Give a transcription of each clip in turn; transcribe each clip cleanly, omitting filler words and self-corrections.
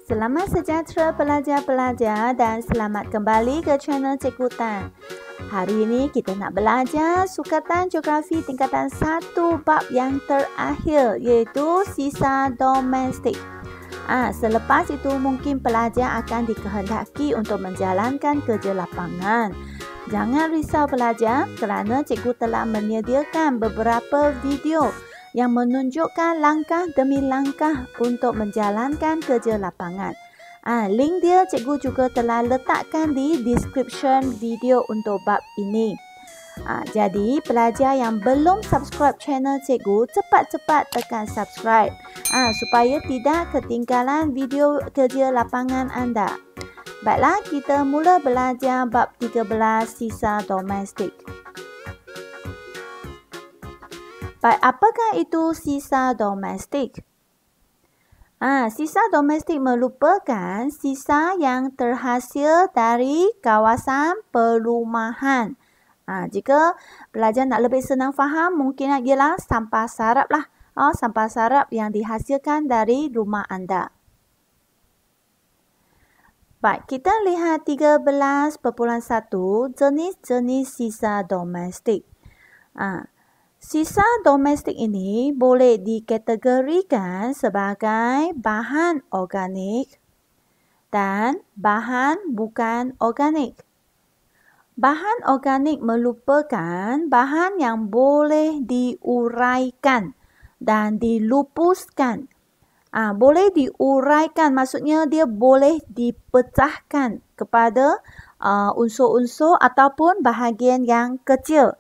Selamat sejahtera pelajar-pelajar dan selamat kembali ke channel Cikgu Tan. Hari ini kita nak belajar sukatan geografi tingkatan 1 bab yang terakhir iaitu sisa domestik. Selepas itu mungkin pelajar akan dikehendaki untuk menjalankan kerja lapangan. Jangan risau pelajar kerana cikgu telah menyediakan beberapa video yang menunjukkan langkah demi langkah untuk menjalankan kerja lapangan. Link dia cikgu juga telah letakkan di description video untuk bab ini. Jadi pelajar yang belum subscribe channel cikgu, cepat-cepat tekan subscribe supaya tidak ketinggalan video kerja lapangan anda. Baiklah, kita mula belajar bab 13 sisa domestik. Baik, apakah itu sisa domestik? Sisa domestik merupakan sisa yang terhasil dari kawasan perumahan. Jika pelajar nak lebih senang faham, mungkin ialah sampah sarap lah. Sampah sarap yang dihasilkan dari rumah anda. Baik, kita lihat 13.1 jenis-jenis sisa domestik. Sisa domestik ini boleh dikategorikan sebagai bahan organik dan bahan bukan organik. Bahan organik merupakan bahan yang boleh diuraikan dan dilupuskan. Boleh diuraikan maksudnya dia boleh dipecahkan kepada unsur-unsur ataupun bahagian yang kecil.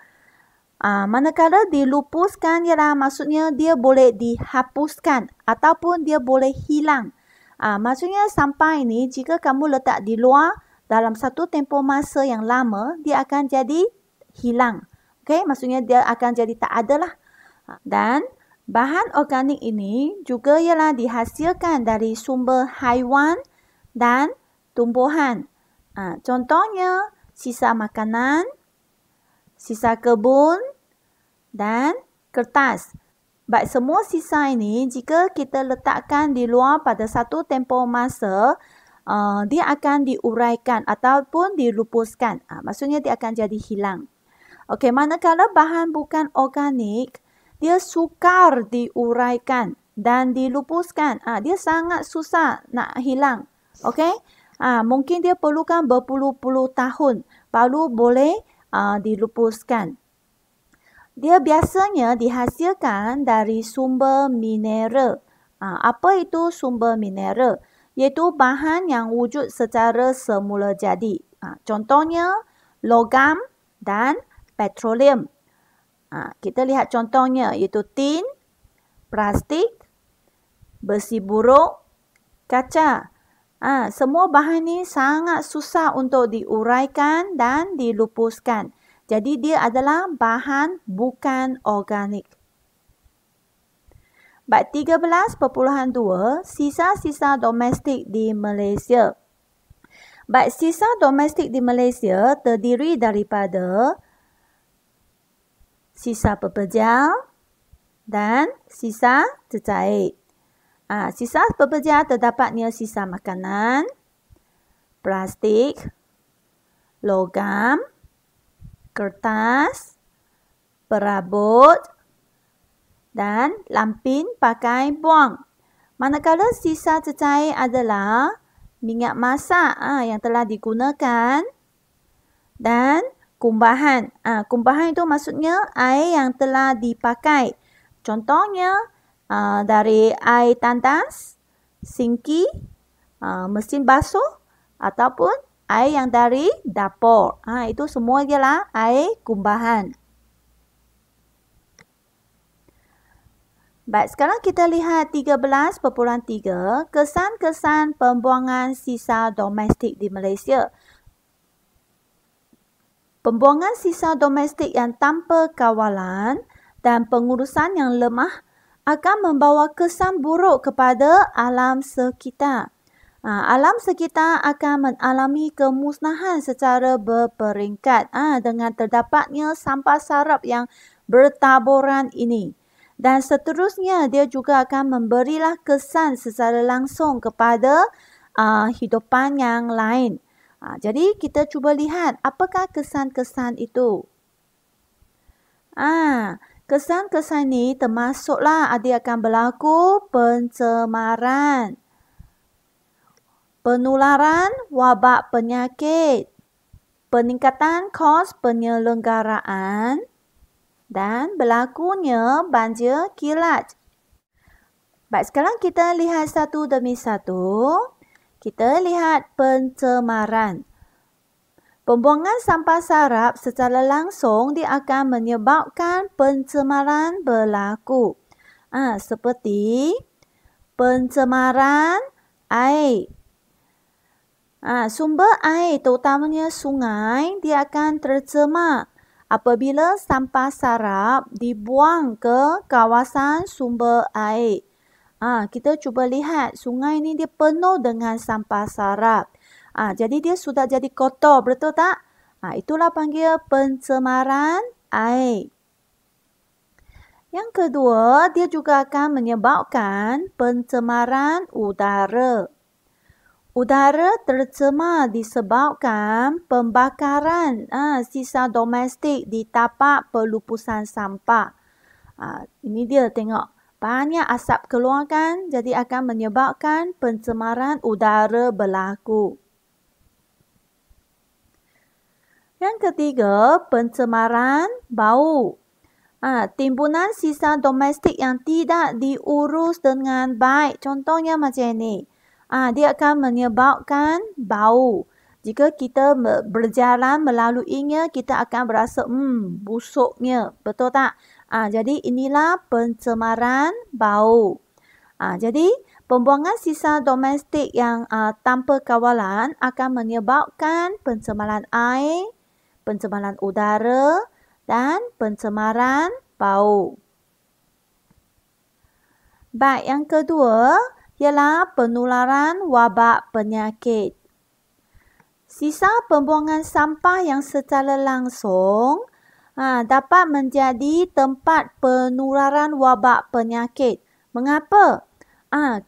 Manakala dilupuskan ialah maksudnya dia boleh dihapuskan ataupun dia boleh hilang. Maksudnya sampah ini jika kamu letak di luar dalam satu tempoh masa yang lama, dia akan jadi hilang. Okey, maksudnya dia akan jadi tak ada lah. Dan bahan organik ini juga ialah dihasilkan dari sumber haiwan dan tumbuhan. Contohnya sisa makanan, sisa kebun dan kertas. Baik, semua sisa ini jika kita letakkan di luar pada satu tempoh masa, dia akan diuraikan ataupun dilupuskan. Maksudnya dia akan jadi hilang. Okey, manakala bahan bukan organik, dia sukar diuraikan dan dilupuskan. Dia sangat susah nak hilang. Okey? Mungkin dia perlukan berpuluh-puluh tahun baru boleh dilupuskan. Dia biasanya dihasilkan dari sumber mineral. Apa itu sumber mineral? Iaitu bahan yang wujud secara semula jadi. Contohnya logam dan petroleum. Kita lihat contohnya iaitu tin, plastik, besi buruk, kaca. Semua bahan ini sangat susah untuk diuraikan dan dilupuskan. Jadi dia adalah bahan bukan organik. Bab 13.2 sisa-sisa domestik di Malaysia. Bab sisa domestik di Malaysia terdiri daripada sisa pepejal dan sisa cecair. Sisa pepejal terdapatnya sisa makanan, plastik, logam, kertas, perabot dan lampin pakai buang. Manakala sisa cecair adalah minyak masak yang telah digunakan dan kumbahan. Kumbahan itu maksudnya air yang telah dipakai. Contohnya dari air tandas, sinki, mesin basuh ataupun air yang dari dapur. Itu semua ialah air kumbahan. Baik, sekarang kita lihat 13.3 kesan-kesan pembuangan sisa domestik di Malaysia. Pembuangan sisa domestik yang tanpa kawalan dan pengurusan yang lemah akan membawa kesan buruk kepada alam sekitar. Alam sekitar akan mengalami kemusnahan secara berperingkat dengan terdapatnya sampah sarap yang bertaburan ini. Dan seterusnya dia juga akan memberilah kesan secara langsung kepada hidupan yang lain. Jadi kita cuba lihat apakah kesan-kesan itu. Kesan-kesan ni termasuklah dia akan berlaku pencemaran, penularan wabak penyakit, peningkatan kos penyelenggaraan dan berlakunya banjir kilat. Baik, sekarang kita lihat satu demi satu. Kita lihat pencemaran. Pembuangan sampah sarap secara langsung dia akan menyebabkan pencemaran berlaku. Seperti pencemaran air. Sumber air terutamanya sungai dia akan tercemar apabila sampah sarap dibuang ke kawasan sumber air. Kita cuba lihat sungai ni dia penuh dengan sampah sarap. Jadi dia sudah jadi kotor, betul tak? Itulah panggil pencemaran air. Yang kedua, dia juga akan menyebabkan pencemaran udara. Udara tercemar disebabkan pembakaran sisa domestik di tapak pelupusan sampah. Ini dia tengok. Banyak asap keluar kan, jadi akan menyebabkan pencemaran udara berlaku. Yang ketiga, pencemaran bau. Timbunan sisa domestik yang tidak diurus dengan baik. Contohnya macam ini. Dia akan menyebabkan bau. Jika kita berjalan melaluinya, kita akan berasa busuknya. Betul tak? Jadi inilah pencemaran bau. Jadi pembuangan sisa domestik yang tanpa kawalan akan menyebabkan pencemaran air, pencemaran udara dan pencemaran bau. Baik, yang kedua ialah penularan wabak penyakit. Sisa pembuangan sampah yang secara langsung dapat menjadi tempat penularan wabak penyakit. Mengapa?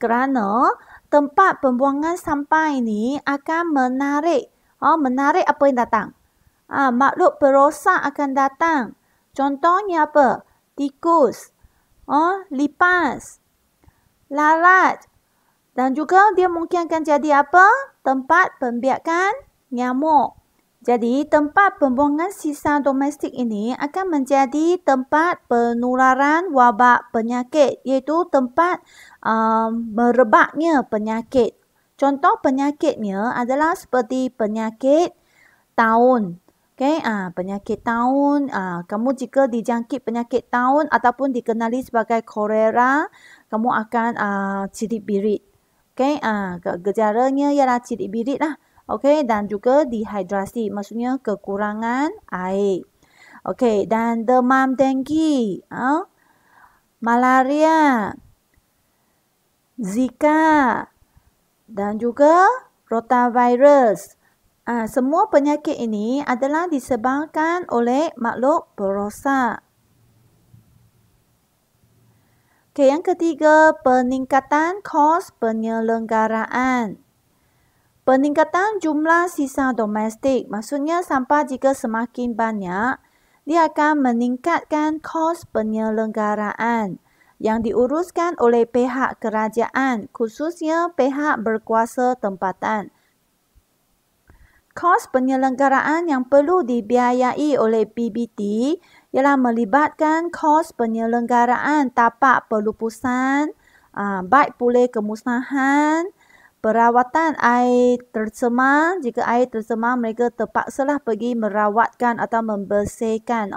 Kerana tempat pembuangan sampah ini akan menarik apa yang datang. Makhluk perosak akan datang. Contohnya apa? Tikus, lipas, lalat. Dan juga dia mungkin akan jadi apa? Tempat pembiakan nyamuk. Jadi tempat pembuangan sisa domestik ini akan menjadi tempat penularan wabak penyakit, iaitu tempat merebaknya penyakit. Contoh penyakitnya adalah seperti penyakit taun. Penyakit taun, kamu jika dijangkit penyakit taun ataupun dikenali sebagai kolera, kamu akan cirit birit. Gejalanya ialah cirit birit lah. Dan juga dehidrasi, maksudnya kekurangan air. Dan demam denggi, malaria, Zika dan juga rotavirus. Semua penyakit ini adalah disebabkan oleh makhluk perosak. Yang ketiga, peningkatan kos penyelenggaraan. Peningkatan jumlah sisa domestik, maksudnya sampah jika semakin banyak, dia akan meningkatkan kos penyelenggaraan yang diuruskan oleh pihak kerajaan, khususnya pihak berkuasa tempatan. Kos penyelenggaraan yang perlu dibiayai oleh PBT ialah melibatkan kos penyelenggaraan tapak pelupusan, baik pulih kemusnahan, perawatan air tercemar. Jika air tercemar, mereka terpaksalah pergi merawatkan atau membersihkan.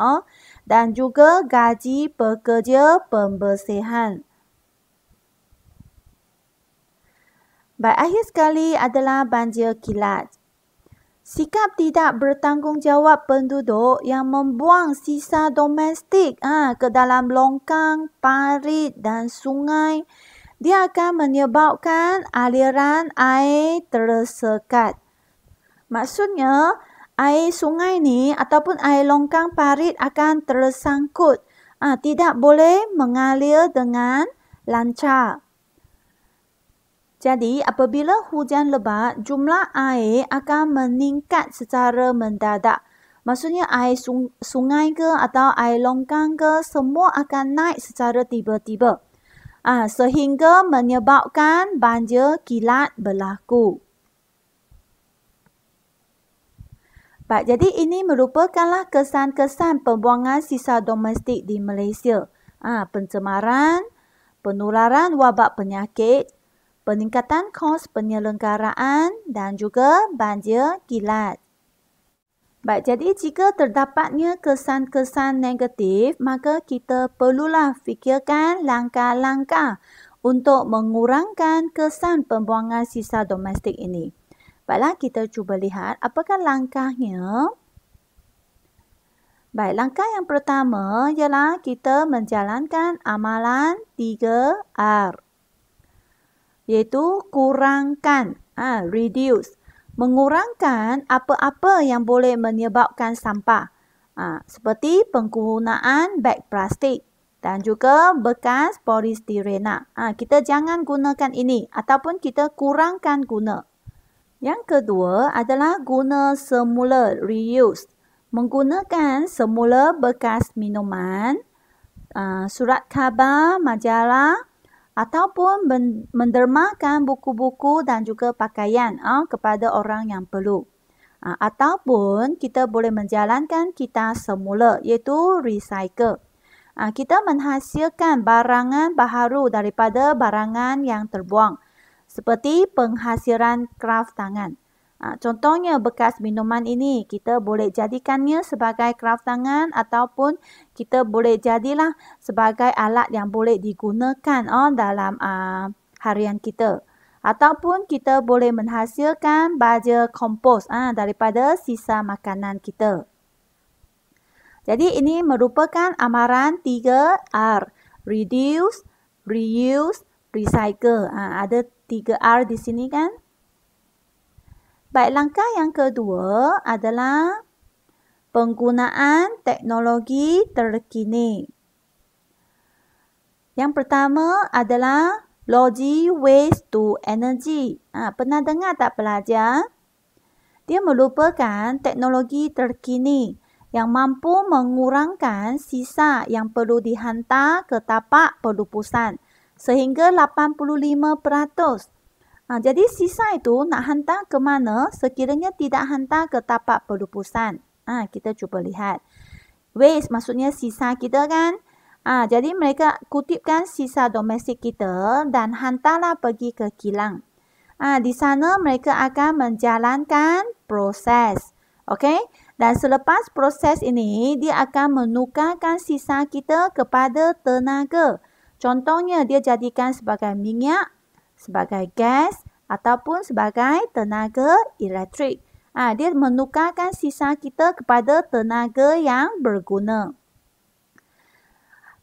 Dan juga gaji pekerja pembersihan. Baik, akhir sekali adalah banjir kilat. Sikap tidak bertanggungjawab penduduk yang membuang sisa domestik ke dalam longkang, parit dan sungai, dia akan menyebabkan aliran air tersekat. Maksudnya, air sungai ni ataupun air longkang parit akan tersangkut. Tidak boleh mengalir dengan lancar. Jadi, apabila hujan lebat, jumlah air akan meningkat secara mendadak. Maksudnya air sungai ke atau air longkang ke, semua akan naik secara tiba-tiba. Sehingga menyebabkan banjir kilat berlaku. Baik, jadi ini merupakanlah kesan-kesan pembuangan sisa domestik di Malaysia. Pencemaran, penularan wabak penyakit, peningkatan kos penyelenggaraan dan juga banjir kilat. Baik, jadi jika terdapatnya kesan-kesan negatif, maka kita perlulah fikirkan langkah-langkah untuk mengurangkan kesan pembuangan sisa domestik ini. Baiklah, kita cuba lihat apakah langkahnya. Baik, langkah yang pertama ialah kita menjalankan amalan 3R. Iaitu kurangkan, reduce. Mengurangkan apa-apa yang boleh menyebabkan sampah. Seperti penggunaan beg plastik dan juga bekas polistirena. Kita jangan gunakan ini ataupun kita kurangkan guna. Yang kedua adalah guna semula, reuse. Menggunakan semula bekas minuman, surat khabar, majalah ataupun mendermakan buku-buku dan juga pakaian kepada orang yang perlu. Ataupun kita boleh menjalankan kita semula iaitu recycle. Kita menghasilkan barangan baharu daripada barangan yang terbuang. Seperti penghasilan kraft tangan. Contohnya bekas minuman ini kita boleh jadikannya sebagai kraft tangan ataupun kita boleh jadilah sebagai alat yang boleh digunakan dalam harian kita. Ataupun kita boleh menghasilkan baja kompos daripada sisa makanan kita. Jadi ini merupakan amaran 3R. Reduce, reuse, recycle. Ada 3R di sini kan? Baik, langkah yang kedua adalah penggunaan teknologi terkini. Yang pertama adalah logi waste to energy. Pernah dengar tak pelajar? Dia merupakan teknologi terkini yang mampu mengurangkan sisa yang perlu dihantar ke tapak pelupusan sehingga 85%. Jadi sisa itu nak hantar ke mana sekiranya tidak hantar ke tapak pelupusan. Kita cuba lihat. Waste maksudnya sisa kita kan. Jadi mereka kutipkan sisa domestik kita dan hantarlah pergi ke kilang. Di sana mereka akan menjalankan proses. Okey? Dan selepas proses ini, dia akan menukarkan sisa kita kepada tenaga. Contohnya dia jadikan sebagai minyak, sebagai gas ataupun sebagai tenaga elektrik. Dia menukarkan sisa kita kepada tenaga yang berguna.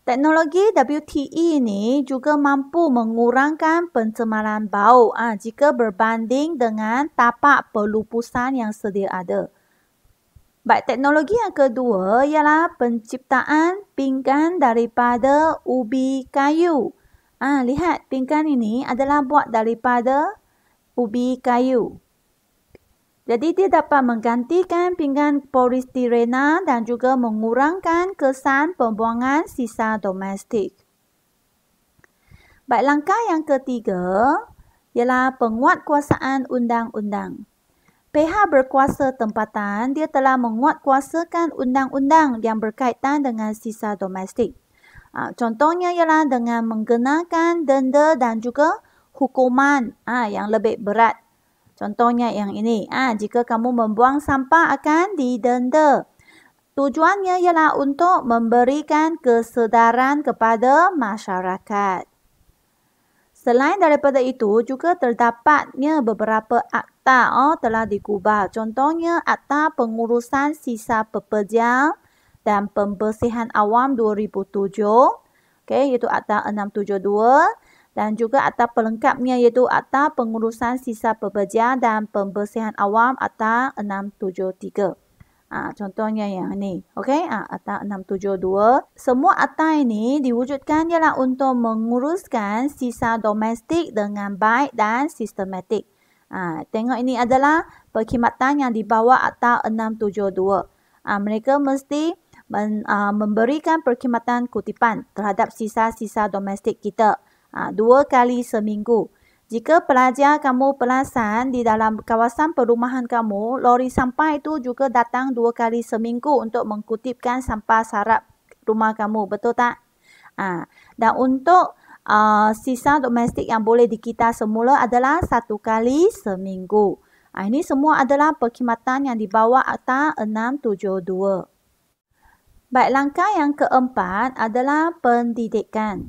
Teknologi WTE ini juga mampu mengurangkan pencemaran bau jika berbanding dengan tapak pelupusan yang sedia ada. Baik, teknologi yang kedua ialah penciptaan pinggan daripada ubi kayu. Lihat, pinggan ini adalah buat daripada ubi kayu. Jadi dia dapat menggantikan pinggan polistirena dan juga mengurangkan kesan pembuangan sisa domestik. Baik, langkah yang ketiga ialah penguatkuasaan undang-undang. Pihak berkuasa tempatan dia telah menguatkuasakan undang-undang yang berkaitan dengan sisa domestik. Contohnya ialah dengan menggunakan denda dan juga hukuman yang lebih berat. Contohnya yang ini, jika kamu membuang sampah akan didenda. Tujuannya ialah untuk memberikan kesedaran kepada masyarakat. Selain daripada itu, juga terdapatnya beberapa akta telah digubah. Contohnya Akta Pengurusan Sisa Pekerja dan Pembersihan Awam 2007, iaitu Akta 672. Dan juga akta pelengkapnya iaitu Akta Pengurusan Sisa Pekerja dan Pembersihan Awam Akta 673. Contohnya yang ni. Okey, ATA 672. Semua ATA ini diwujudkan ialah untuk menguruskan sisa domestik dengan baik dan sistematik. Tengok ini adalah perkhidmatan yang dibawa ATA 672. Mereka mesti memberikan perkhidmatan kutipan terhadap sisa-sisa domestik kita 2 kali seminggu. Jika pelajar kamu perasan di dalam kawasan perumahan kamu, lori sampah itu juga datang 2 kali seminggu untuk mengkutipkan sampah sarap rumah kamu. Betul tak? Dan untuk sisa domestik yang boleh dikita semula adalah 1 kali seminggu. Ini semua adalah perkhidmatan yang dibawa ATA 672. Baik, langkah yang keempat adalah pendidikan.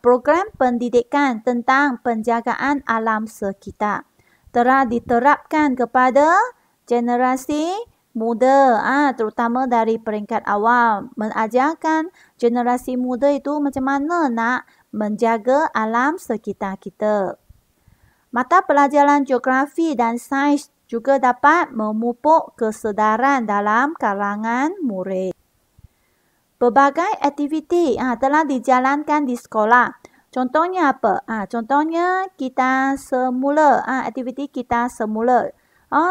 Program pendidikan tentang penjagaan alam sekitar telah diterapkan kepada generasi muda, terutama dari peringkat awal, mengajarkan generasi muda itu macam mana nak menjaga alam sekitar kita. Mata pelajaran geografi dan sains juga dapat memupuk kesedaran dalam kalangan murid. Pelbagai aktiviti telah dijalankan di sekolah. Contohnya apa? Contohnya kita semula, aktiviti kita semula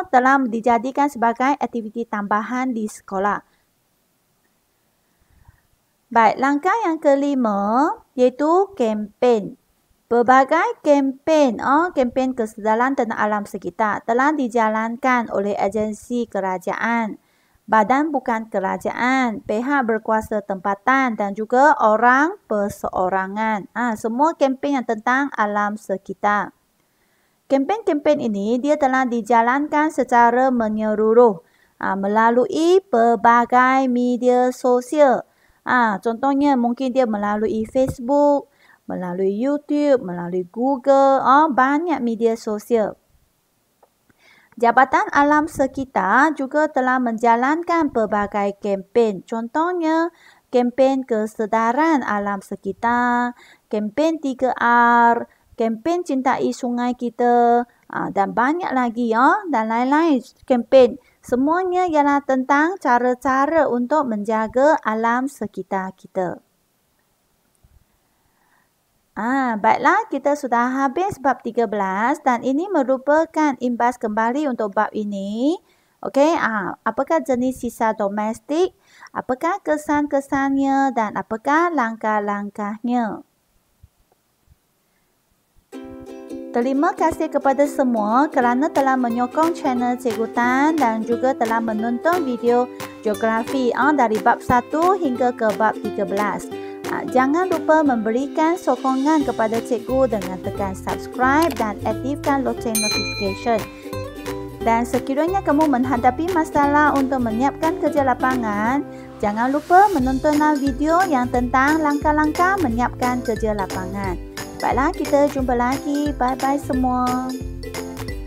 telah dijadikan sebagai aktiviti tambahan di sekolah. Baik, langkah yang kelima iaitu kempen. Pelbagai kempen, kempen kesedaran tentang alam sekitar telah dijalankan oleh agensi kerajaan, badan bukan kerajaan, pihak berkuasa tempatan dan juga orang perseorangan. Semua kempen yang tentang alam sekitar. Kempen-kempen ini dia telah dijalankan secara menyeluruh melalui pelbagai media sosial. Contohnya mungkin dia melalui Facebook, melalui YouTube, melalui Google, banyak media sosial. Jabatan Alam Sekitar juga telah menjalankan pelbagai kempen. Contohnya, kempen kesedaran alam sekitar, kempen 3R, kempen cintai sungai kita, dan banyak lagi dan lain-lain kempen. Semuanya ialah tentang cara-cara untuk menjaga alam sekitar kita. Baiklah, kita sudah habis bab 13 dan ini merupakan imbas kembali untuk bab ini. Okey, apakah jenis sisa domestik, apakah kesan-kesannya dan apakah langkah-langkahnya. Terima kasih kepada semua kerana telah menyokong channel Cikgu Tan dan juga telah menonton video geografi dari bab 1 hingga ke bab 13. Jangan lupa memberikan sokongan kepada cikgu dengan tekan subscribe dan aktifkan loceng notification. Dan sekiranya kamu menghadapi masalah untuk menyiapkan kerja lapangan, jangan lupa menontonlah video yang tentang langkah-langkah menyiapkan kerja lapangan. Baiklah, kita jumpa lagi. Bye-bye semua.